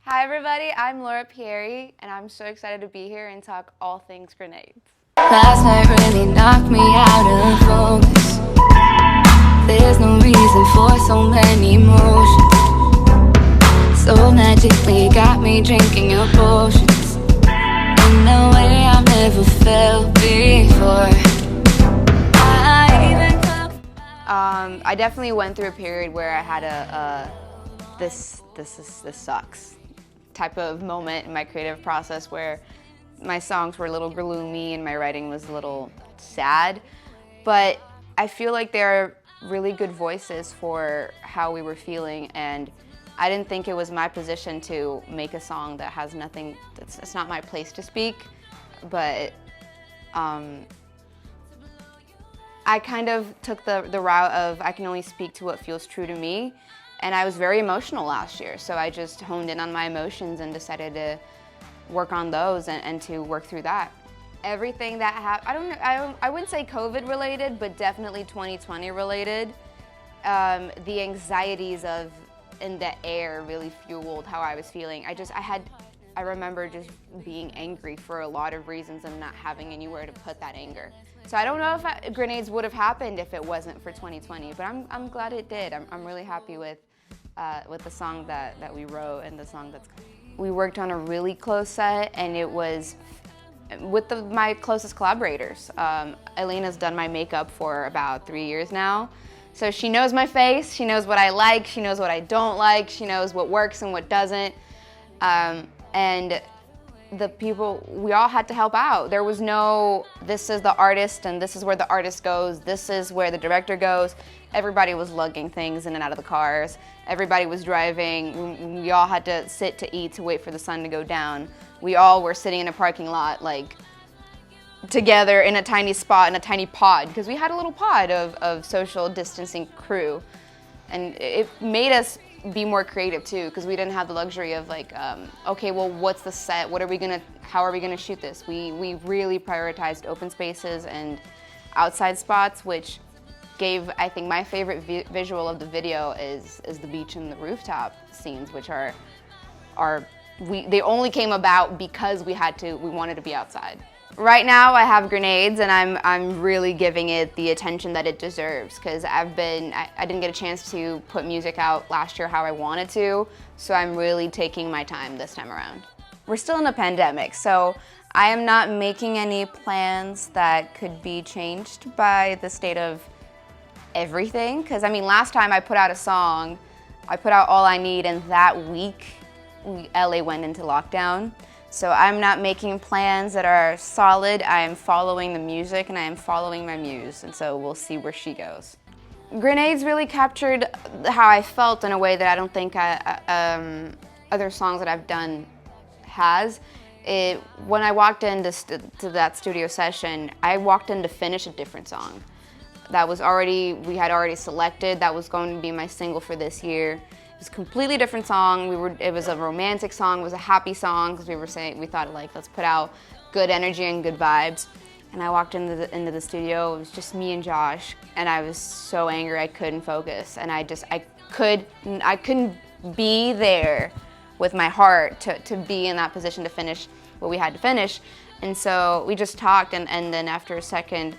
Hi everybody, I'm Laura Pieri, and I'm so excited to be here and talk all things grenades. Last night really knocked me out of focus. There's no reason for so many emotions. So magically got me drinking your potions in a way I've never felt before. I definitely went through a period where I had this sucks type of moment in my creative process where my songs were a little gloomy and my writing was a little sad, but I feel like they're really good voices for how we were feeling, and I didn't think it was my position to make a song that has nothing, it's not my place to speak, but I kind of took the route of I can only speak to what feels true to me, and I was very emotional last year, so I just honed in on my emotions and decided to work on those and to work through that. Everything that happened, I wouldn't say COVID related, but definitely 2020 related. The anxieties in the air really fueled how I was feeling. I remember just being angry for a lot of reasons and not having anywhere to put that anger. So I don't know if Grenades would have happened if it wasn't for 2020, but I'm glad it did. I'm really happy with the song that we wrote and the song that's. We worked on a really close set, and it was with my closest collaborators. Elena's done my makeup for about 3 years now. So she knows my face, she knows what I like, she knows what I don't like, she knows what works and what doesn't. And the people, we all had to help out. There was no, this is the artist and this is where the artist goes, this is where the director goes. Everybody was lugging things in and out of the cars. Everybody was driving. We all had to sit to eat to wait for the sun to go down. We all were sitting in a parking lot, like, together in a tiny spot, in a tiny pod, because we had a little pod of social distancing crew. And it made us be more creative too, because we didn't have the luxury of like, okay, well, what's the set? How are we gonna shoot this? We really prioritized open spaces and outside spots, which gave, I think, my favorite visual of the video is the beach and the rooftop scenes, which they only came about because we wanted to be outside. Right now I have Grenades, and I'm really giving it the attention that it deserves, because I didn't get a chance to put music out last year how I wanted to, so I'm really taking my time this time around. We're still in a pandemic, so I am not making any plans that could be changed by the state of everything, because I mean, last time I put out a song, I put out All I Need, and that week LA went into lockdown. So I'm not making plans that are solid. I am following the music and I am following my muse, and so we'll see where she goes. Grenades really captured how I felt in a way that I don't think other songs that I've done has. When I walked into that studio session, I walked in to finish a different song. We had already selected, that was going to be my single for this year. It was a completely different song. It was a romantic song, it was a happy song, because we thought, like, let's put out good energy and good vibes. And I walked into the studio, it was just me and Josh, and I was so angry I couldn't focus. And I couldn't be there with my heart to be in that position to finish what we had to finish. And so we just talked, and then after a second,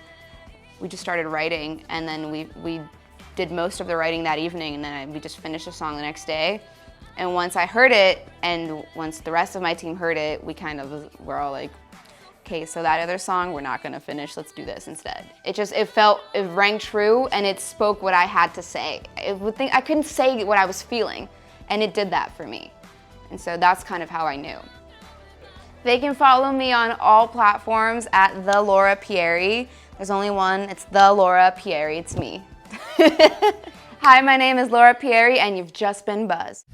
we just started writing, and then we did most of the writing that evening, and then we just finished the song the next day. And once I heard it, and once the rest of my team heard it, we're all like, okay, so that other song we're not gonna finish, let's do this instead. It rang true, and it spoke what I had to say. I couldn't say what I was feeling, and it did that for me. And so that's kind of how I knew. They can follow me on all platforms at The Laura Pieri. There's only one, it's The Laura Pieri, it's me. Hi, my name is Laura Pieri, and you've just been buzzed.